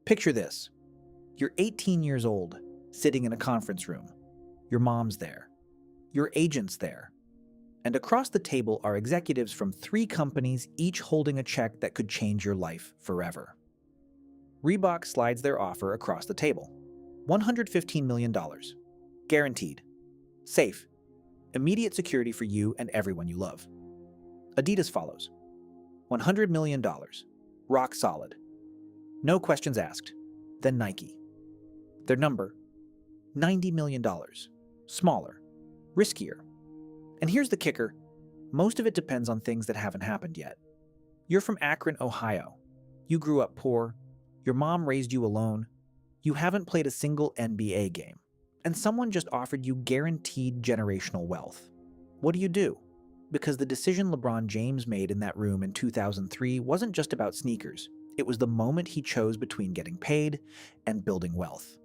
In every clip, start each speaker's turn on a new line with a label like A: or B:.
A: Picture this. You're 18 years old, sitting in a conference room. Your mom's there. Your agent's there. And across the table are executives from 3 companies, each holding a check that could change your life forever. Reebok slides their offer across the table. $115 million. Guaranteed. Safe. Immediate security for you and everyone you love. Adidas follows. $100 million. Rock solid. No questions asked. Then Nike. Their number, $90 million. Smaller. Riskier. And here's the kicker. Most of it depends on things that haven't happened yet. You're from Akron, Ohio. You grew up poor. Your mom raised you alone. You haven't played a single NBA game. And someone just offered you guaranteed generational wealth. What do? Because the decision LeBron James made in that room in 2003 wasn't just about sneakers. It was the moment he chose between getting paid and building wealth.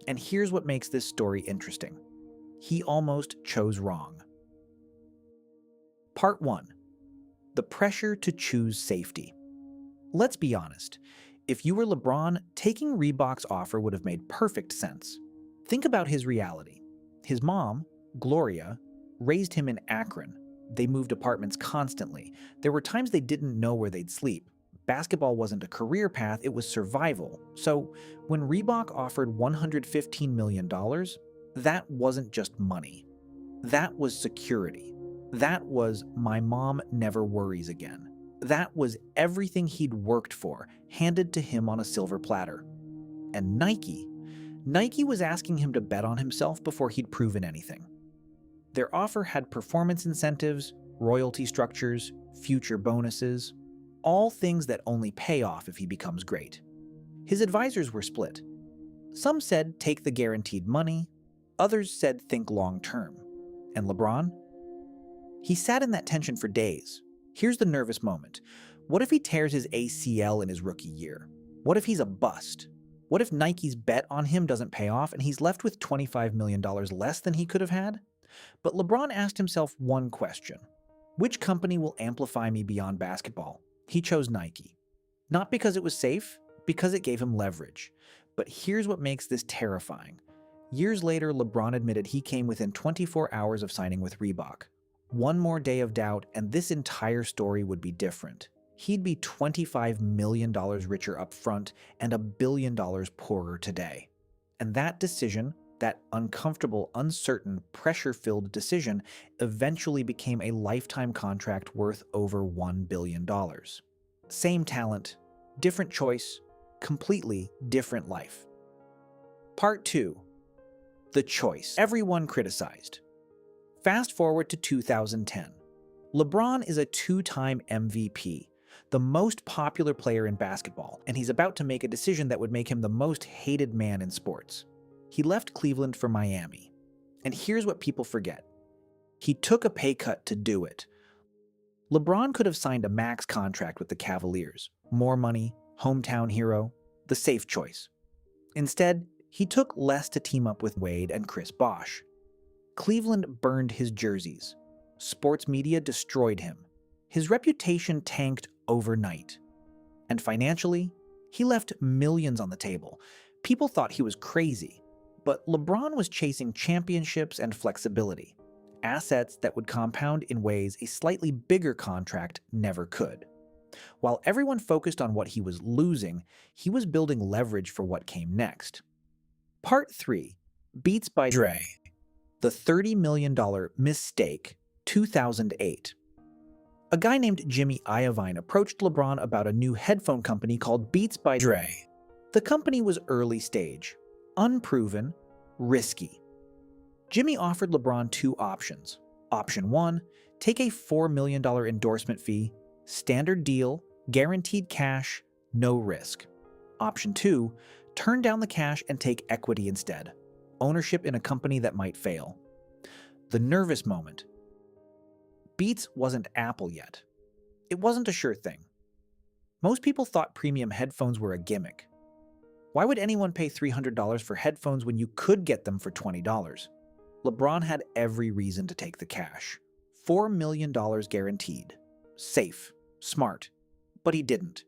A: And here's what makes this story interesting. He almost chose wrong. Part 1. The pressure to choose safety. Let's be honest. If you were LeBron, taking Reebok's offer would have made perfect sense. Think about his reality. His mom, Gloria, raised him in Akron. They moved apartments constantly. There were times they didn't know where they'd sleep. Basketball wasn't a career path, it was survival. So when Reebok offered $115 million, that wasn't just money. That was security. That was my mom never worries again. That was everything he'd worked for, handed to him on a silver platter. And Nike was asking him to bet on himself before he'd proven anything. Their offer had performance incentives, royalty structures, future bonuses, all things that only pay off if he becomes great. His advisors were split. Some said take the guaranteed money, others said think long term. And LeBron? He sat in that tension for days. Here's the nervous moment. What if he tears his ACL in his rookie year? What if he's a bust? What if Nike's bet on him doesn't pay off and he's left with $25 million less than he could have had? But LeBron asked himself one question. Which company will amplify me beyond basketball? He chose Nike. Not because it was safe, because it gave him leverage. But here's what makes this terrifying. Years later, LeBron admitted he came within 24 hours of signing with Reebok. One more day of doubt, and this entire story would be different. He'd be $25 million richer up front and $1 billion poorer today. And that decision, that uncomfortable, uncertain, pressure-filled decision, eventually became a lifetime contract worth over $1 billion. Same talent, different choice, completely different life. Part 2. The choice everyone criticized. Fast forward to 2010. LeBron is a 2-time MVP, the most popular player in basketball, and he's about to make a decision that would make him the most hated man in sports. He left Cleveland for Miami. And here's what people forget. He took a pay cut to do it. LeBron could have signed a max contract with the Cavaliers. More money, hometown hero, the safe choice. Instead, he took less to team up with Wade and Chris Bosh. Cleveland burned his jerseys. Sports media destroyed him. His reputation tanked overnight. And financially, he left millions on the table. People thought he was crazy. But LeBron was chasing championships and flexibility, assets that would compound in ways a slightly bigger contract never could. While everyone focused on what he was losing, he was building leverage for what came next. Part 3. Beats by Dre. The $30 million mistake, 2008. A guy named Jimmy Iovine approached LeBron about a new headphone company called Beats by Dre. The company was early stage, unproven, risky. Jimmy offered LeBron 2 options. Option 1, take a $4 million endorsement fee, standard deal, guaranteed cash, no risk. Option 2, turn down the cash and take equity instead. Ownership in a company that might fail. The nervous moment. Beats wasn't Apple yet. It wasn't a sure thing. Most people thought premium headphones were a gimmick. Why would anyone pay $300 for headphones when you could get them for $20? LeBron had every reason to take the cash. $4 million guaranteed. Safe. Smart. But he didn't.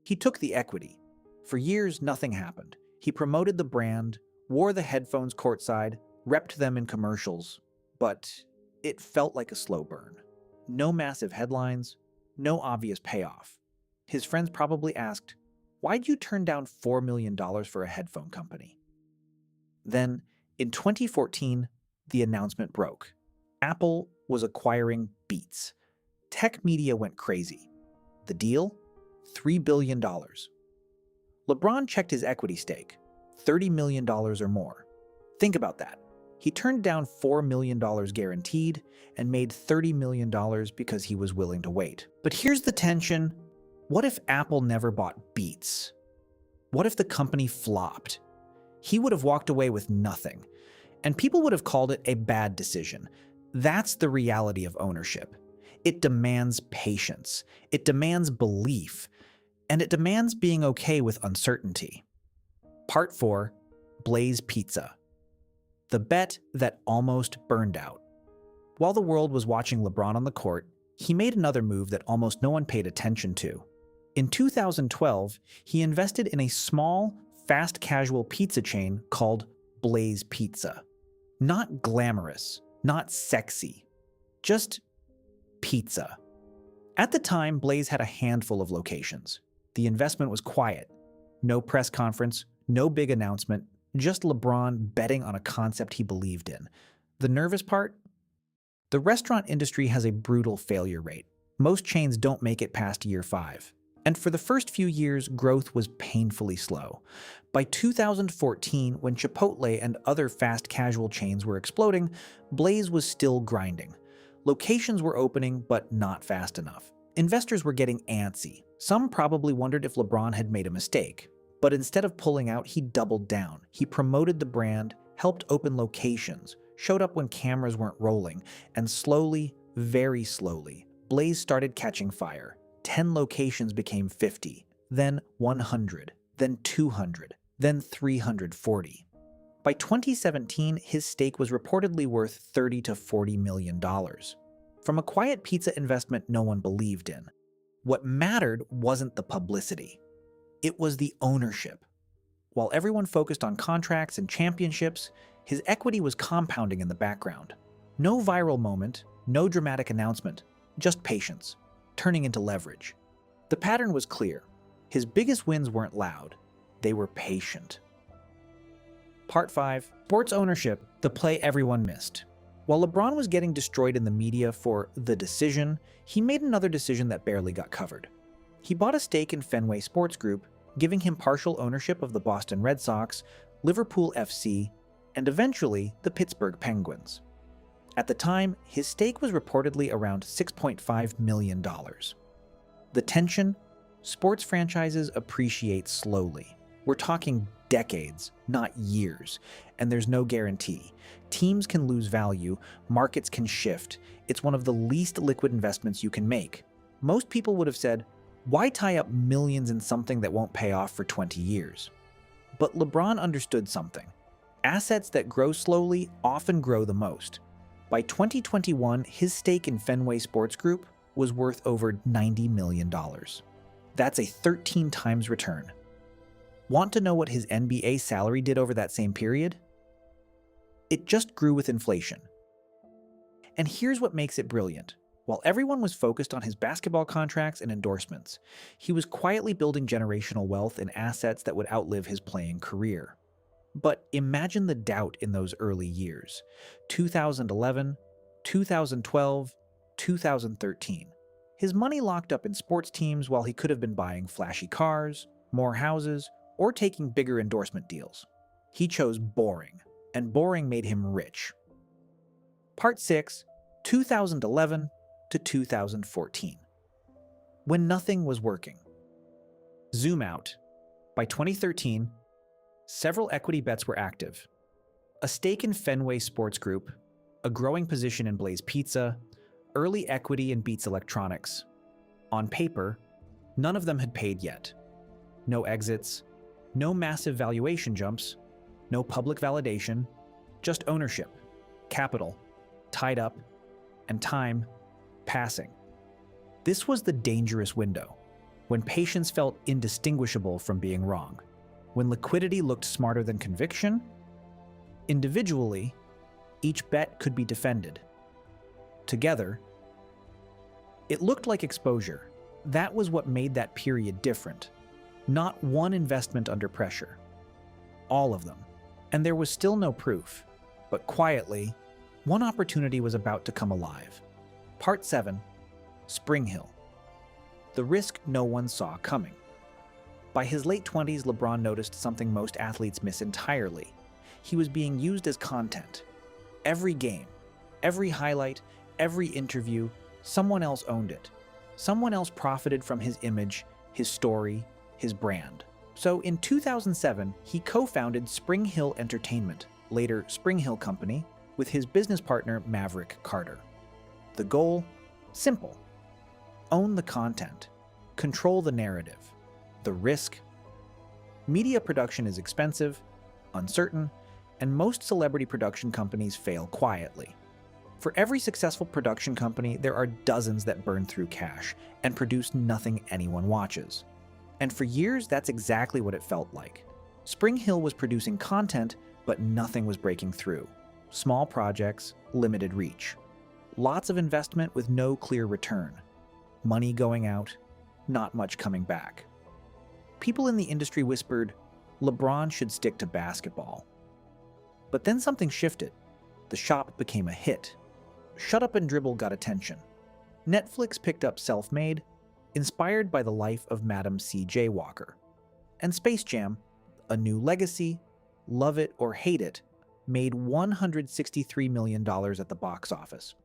A: He took the equity. For years, nothing happened. He promoted the brand, wore the headphones courtside, repped them in commercials, but it felt like a slow burn. No massive headlines, no obvious payoff. His friends probably asked, "Why'd you turn down $4 million for a headphone company?" Then, in 2014, the announcement broke. Apple was acquiring Beats. Tech media went crazy. The deal? $3 billion. LeBron checked his equity stake, $30 million or more. Think about that. He turned down $4 million guaranteed and made $30 million because he was willing to wait. But here's the tension. What if Apple never bought Beats? What if the company flopped? He would have walked away with nothing, and people would have called it a bad decision. That's the reality of ownership. It demands patience, it demands belief, and it demands being okay with uncertainty. Part 4, Blaze Pizza. The bet that almost burned out. While the world was watching LeBron on the court, he made another move that almost no one paid attention to. In 2012, he invested in a small, fast casual pizza chain called Blaze Pizza. Not glamorous, not sexy, just pizza. At the time, Blaze had a handful of locations. The investment was quiet. No press conference, no big announcement, just LeBron betting on a concept he believed in. The nervous part? The restaurant industry has a brutal failure rate. Most chains don't make it past year 5. And for the first few years, growth was painfully slow. By 2014, when Chipotle and other fast casual chains were exploding, Blaze was still grinding. Locations were opening, but not fast enough. Investors were getting antsy. Some probably wondered if LeBron had made a mistake. But instead of pulling out, he doubled down. He promoted the brand, helped open locations, showed up when cameras weren't rolling, and slowly, very slowly, Blaze started catching fire. 10 locations became 50, then 100, then 200, then 340. By 2017, his stake was reportedly worth $30 to $40 million. From a quiet pizza investment no one believed in. What mattered wasn't the publicity. It was the ownership. While everyone focused on contracts and championships, his equity was compounding in the background. No viral moment, no dramatic announcement, just patience, turning into leverage. The pattern was clear. His biggest wins weren't loud. They were patient. Part 5, Sports Ownership, the play everyone missed. While LeBron was getting destroyed in the media for the decision, he made another decision that barely got covered. He bought a stake in Fenway Sports Group, giving him partial ownership of the Boston Red Sox, Liverpool FC, and eventually the Pittsburgh Penguins. At the time, his stake was reportedly around $6.5 million. The tension? Sports franchises appreciate slowly. We're talking decades, not years, and there's no guarantee. Teams can lose value, markets can shift. It's one of the least liquid investments you can make. Most people would have said, why tie up millions in something that won't pay off for 20 years? But LeBron understood something. Assets that grow slowly often grow the most. By 2021, his stake in Fenway Sports Group was worth over $90 million. That's a 13 times return. Want to know what his NBA salary did over that same period? It just grew with inflation. And here's what makes it brilliant. While everyone was focused on his basketball contracts and endorsements, he was quietly building generational wealth in assets that would outlive his playing career. But imagine the doubt in those early years. 2011, 2012, 2013. His money locked up in sports teams while he could have been buying flashy cars, more houses, or taking bigger endorsement deals. He chose boring, and boring made him rich. Part 6, 2011 to 2014. When nothing was working. Zoom out. By 2013, several equity bets were active. A stake in Fenway Sports Group, a growing position in Blaze Pizza, early equity in Beats Electronics. On paper, none of them had paid yet. No exits, no massive valuation jumps, no public validation, just ownership, capital, tied up, and time passing. This was the dangerous window. when patience felt indistinguishable from being wrong, when liquidity looked smarter than conviction. Individually, each bet could be defended. Together, it looked like exposure. That was what made that period different. Not one investment under pressure. All of them. And there was still no proof. But quietly, one opportunity was about to come alive. Part 7. Spring Hill. The risk no one saw coming. By his late 20s, LeBron noticed something most athletes miss entirely. He was being used as content. Every game, every highlight, every interview, someone else owned it. Someone else profited from his image, his story, his brand. So in 2007, he co-founded Spring Hill Entertainment, later Spring Hill Company, with his business partner Maverick Carter. The goal? Simple. Own the content. Control the narrative. The risk? Media production is expensive, uncertain, and most celebrity production companies fail quietly. For every successful production company, there are dozens that burn through cash and produce nothing anyone watches. And for years, that's exactly what it felt like. Spring Hill was producing content, but nothing was breaking through. Small projects, limited reach. Lots of investment with no clear return. Money going out, not much coming back. People in the industry whispered, LeBron should stick to basketball. But then something shifted. The shop became a hit. Shut Up and Dribble got attention. Netflix picked up Self-Made, inspired by the life of Madam C.J. Walker. And Space Jam, A New Legacy, Love It or Hate It, made $163 million at the box office.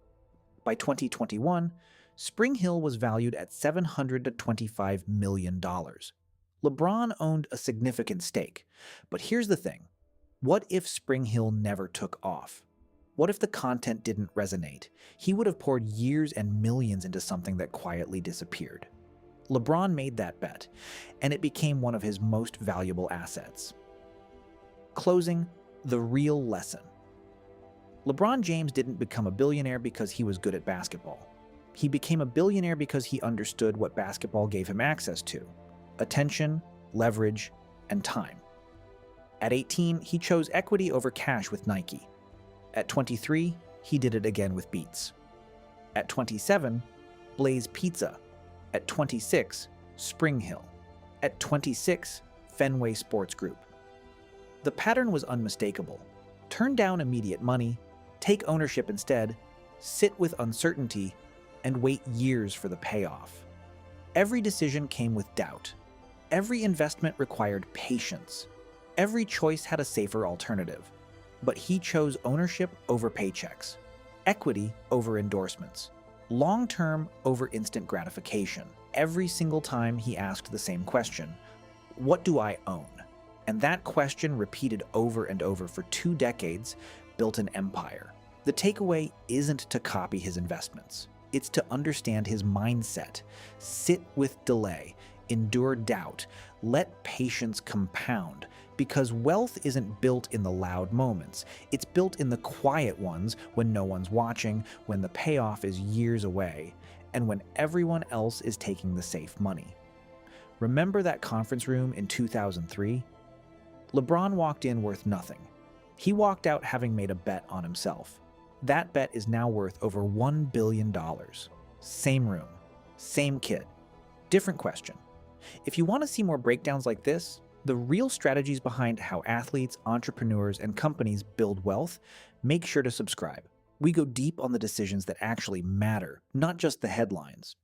A: By 2021, Spring Hill was valued at $725 million. LeBron owned a significant stake. But here's the thing. What if Spring Hill never took off? What if the content didn't resonate? He would have poured years and millions into something that quietly disappeared. LeBron made that bet, and it became one of his most valuable assets. Closing, the real lesson. LeBron James didn't become a billionaire because he was good at basketball. He became a billionaire because he understood what basketball gave him access to: attention, leverage, and time. At 18, he chose equity over cash with Nike. At 23, he did it again with Beats. At 27, Blaze Pizza. At 26, Spring Hill. At 26, Fenway Sports Group. The pattern was unmistakable. Turn down immediate money, take ownership instead, sit with uncertainty, and wait years for the payoff. Every decision came with doubt. Every investment required patience. Every choice had a safer alternative. But he chose ownership over paychecks, equity over endorsements, long-term over instant gratification. Every single time he asked the same question: what do I own? And that question, repeated over and over for 2 decades, built an empire. The takeaway isn't to copy his investments. It's to understand his mindset. Sit with delay, endure doubt, let patience compound. Because wealth isn't built in the loud moments. It's built in the quiet ones, when no one's watching, when the payoff is years away, and when everyone else is taking the safe money. Remember that conference room in 2003? LeBron walked in worth nothing. He walked out having made a bet on himself. That bet is now worth over $1 billion. Same room, same kid. Different question. If you want to see more breakdowns like this, the real strategies behind how athletes, entrepreneurs, and companies build wealth, make sure to subscribe. We go deep on the decisions that actually matter, not just the headlines.